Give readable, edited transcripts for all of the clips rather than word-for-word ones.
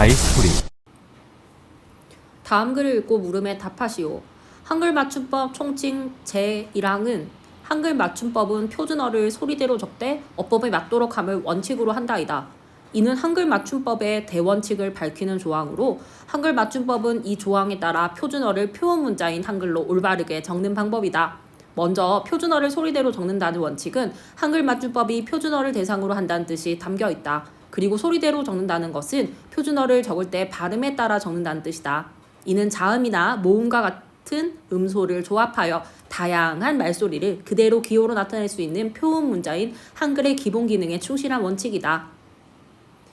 다이스토리. 다음 글을 읽고 물음에 답하시오. 한글 맞춤법 총칙 제1항은 한글 맞춤법은 표준어를 소리대로 적되 어법에 맞도록 함을 원칙으로 한다이다. 이는 한글 맞춤법의 대원칙을 밝히는 조항으로 한글 맞춤법은 이 조항에 따라 표준어를 표현 문자인 한글로 올바르게 적는 방법이다. 먼저 표준어를 소리대로 적는다는 원칙은 한글 맞춤법이 표준어를 대상으로 한다는 뜻이 담겨 있다. 그리고 소리대로 적는다는 것은 표준어를 적을 때 발음에 따라 적는다는 뜻이다. 이는 자음이나 모음과 같은 음소를 조합하여 다양한 말소리를 그대로 기호로 나타낼 수 있는 표현 문자인 한글의 기본 기능에 충실한 원칙이다.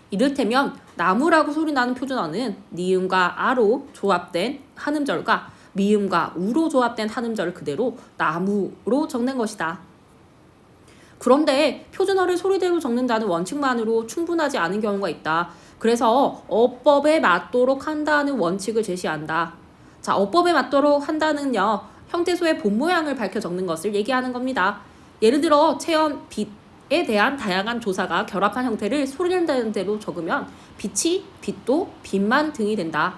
이를테면 나무라고 소리나는 표준어는 니음과 아로 조합된 한음절과 미음과 우로 조합된 한음절을 그대로 나무로 적는 것이다. 그런데 표준어를 소리대로 적는다는 원칙만으로 충분하지 않은 경우가 있다. 그래서 어법에 맞도록 한다는 원칙을 제시한다. 자, 어법에 맞도록 한다는요, 형태소의 본 모양을 밝혀 적는 것을 얘기하는 겁니다. 예를 들어 체험, 빛에 대한 다양한 조사가 결합한 형태를 소리낸다는 대로 적으면 빛이 빛도 빛만 등이 된다.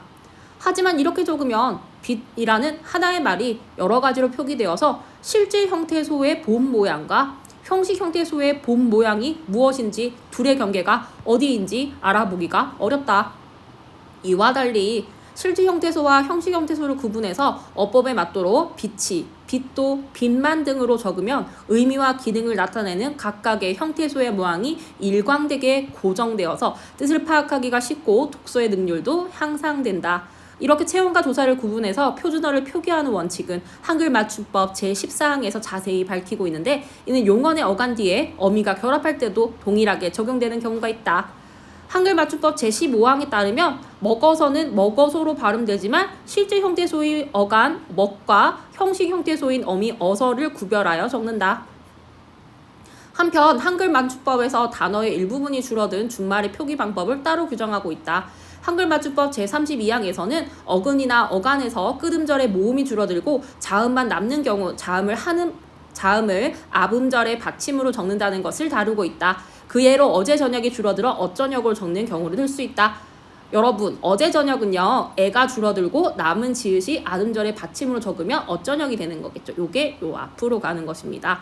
하지만 이렇게 적으면 빛이라는 하나의 말이 여러 가지로 표기되어서 실제 형태소의 본 모양과 형식 형태소의 본 모양이 무엇인지 둘의 경계가 어디인지 알아보기가 어렵다. 이와 달리 실제 형태소와 형식 형태소를 구분해서 어법에 맞도록 빛이, 빛도, 빛만 등으로 적으면 의미와 기능을 나타내는 각각의 형태소의 모양이 일관되게 고정되어서 뜻을 파악하기가 쉽고 독서의 능률도 향상된다. 이렇게 체험과 조사를 구분해서 표준어를 표기하는 원칙은 한글 맞춤법 제14항에서 자세히 밝히고 있는데, 이는 용언의 어간 뒤에 어미가 결합할 때도 동일하게 적용되는 경우가 있다. 한글 맞춤법 제15항에 따르면 먹어서는 먹어소로 발음되지만 실제 형태소의 어간 먹과 형식 형태소인 어미 어서를 구별하여 적는다. 한편 한글 맞춤법에서 단어의 일부분이 줄어든 준말의 표기 방법을 따로 규정하고 있다. 한글 맞춤법 제32항에서는 어근이나 어간에서 끝음절의 모음이 줄어들고 자음만 남는 경우 자음을 앞음절의 받침으로 적는다는 것을 다루고 있다. 그 예로 어제 저녁이 줄어들어 어저녁으로 적는 경우를 들 수 있다. 여러분, 어제 저녁은요, 애가 줄어들고 남은 지읒이 아음절의 받침으로 적으면 어저녁이 되는 거겠죠. 요게 요 앞으로 가는 것입니다.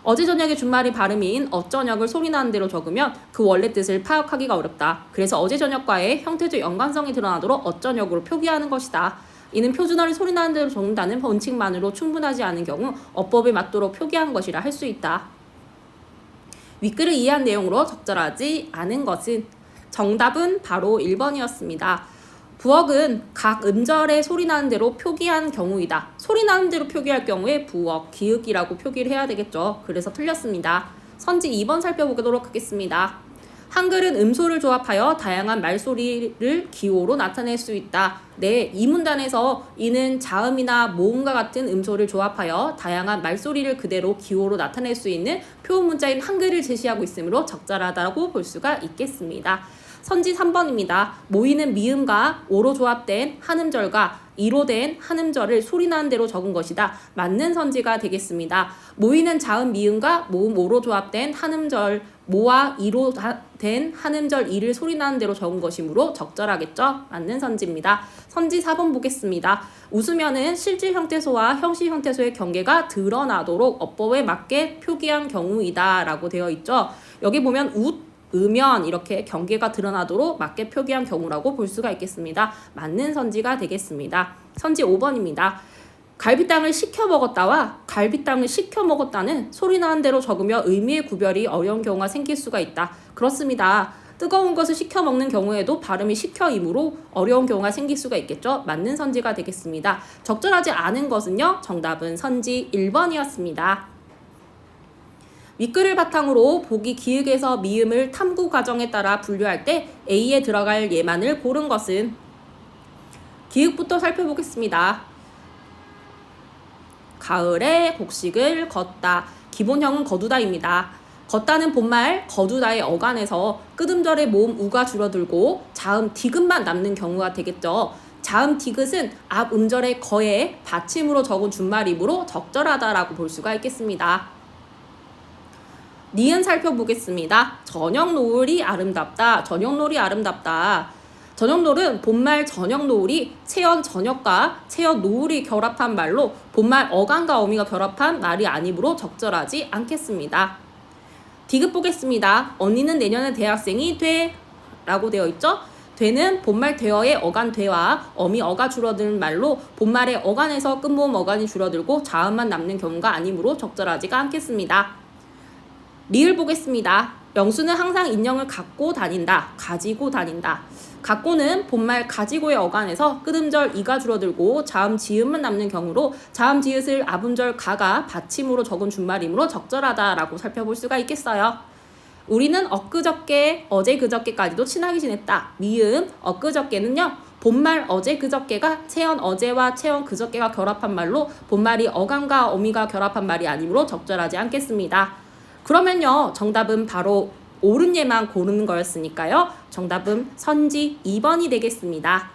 어제 저녁의 준말이 발음인 어저녁을 소리나는 대로 적으면 그 원래 뜻을 파악하기가 어렵다. 그래서 어제 저녁과의 형태적 연관성이 드러나도록 어저녁으로 표기하는 것이다. 이는 표준어를 소리나는 대로 적는다는 원칙만으로 충분하지 않은 경우 어법에 맞도록 표기한 것이라 할 수 있다. 윗글을 이해한 내용으로 적절하지 않은 것은 정답은 바로 1번이었습니다. 부억은 각 음절의 소리나는 대로 표기한 경우이다. 소리나는 대로 표기할 경우에 부억, 기역이라고 표기를 해야 되겠죠. 그래서 틀렸습니다. 선지 2번 살펴보도록 하겠습니다. 한글은 음소를 조합하여 다양한 말소리를 기호로 나타낼 수 있다. 네, 이 문단에서 이는 자음이나 모음과 같은 음소를 조합하여 다양한 말소리를 그대로 기호로 나타낼 수 있는 표현 문자인 한글을 제시하고 있으므로 적절하다고 볼 수가 있겠습니다. 선지 3번입니다. 모이는 미음과 오로 조합된 한음절과 이로 된 한음절을 소리나는 대로 적은 것이다. 맞는 선지가 되겠습니다. 모이는 자음 미음과 모음 오로 조합된 한음절 모와 이로 된 한음절 이를 소리나는 대로 적은 것이므로 적절하겠죠? 맞는 선지입니다. 선지 4번 보겠습니다. 웃으면은 실질 형태소와 형식 형태소의 경계가 드러나도록 어법에 맞게 표기한 경우이다 라고 되어 있죠. 여기 보면 으면 이렇게 경계가 드러나도록 맞게 표기한 경우라고 볼 수가 있겠습니다. 맞는 선지가 되겠습니다. 선지 5번입니다. 갈비땅을 식혀 먹었다와 갈비땅을 식혀 먹었다는 소리나는 대로 적으며 의미의 구별이 어려운 경우가 생길 수가 있다. 그렇습니다. 뜨거운 것을 식혀 먹는 경우에도 발음이 식혀이므로 어려운 경우가 생길 수가 있겠죠. 맞는 선지가 되겠습니다. 적절하지 않은 것은요, 정답은 선지 1번이었습니다. 윗글을 바탕으로 보기 기역에서 미음을 탐구 과정에 따라 분류할 때 A에 들어갈 예만을 고른 것은 기역부터 살펴보겠습니다. 가을에 곡식을 걷다. 기본형은 거두다입니다. 걷다는 본말 거두다의 어간에서 끝음절의 모음 우가 줄어들고 자음 디귿만 남는 경우가 되겠죠. 자음 디귿은 앞 음절의 거에 받침으로 적은 준말이므로 적절하다라고 볼 수가 있겠습니다. 니은 살펴보겠습니다. 저녁 노을이 아름답다. 저녁 노을이 아름답다. 저녁노을은 본말 저녁노을이 채연 저녁과 채연 노을이 결합한 말로 본말 어간과 어미가 결합한 말이 아니므로 적절하지 않겠습니다. 디귿 보겠습니다. 언니는 내년에 대학생이 돼 라고 되어 있죠. 되는 본말 되어의 어간 되와 어미 어가 줄어드는 말로 본말의 어간에서 끝모음 어간이 줄어들고 자음만 남는 경우가 아니므로 적절하지가 않겠습니다. 리을 보겠습니다. 영수는 항상 인형을 갖고 다닌다. 가지고 다닌다. 갖고는 본말 가지고의 어간에서 끝음절 이가 줄어들고 자음 지음만 남는 경우로 자음 지읒을 아분절 가가 받침으로 적은 준말이므로 적절하다라고 살펴볼 수가 있겠어요. 우리는 엊그저께 어제 그저께까지도 친하게 지냈다. 미음 엊그저께는요. 본말 어제 그저께가 채연 어제와 채연 그저께가 결합한 말로 본말이 어간과 어미가 결합한 말이 아니므로 적절하지 않겠습니다. 그러면요. 정답은 바로 옳은 예만 고르는 거였으니까요. 정답은 선지 2번이 되겠습니다.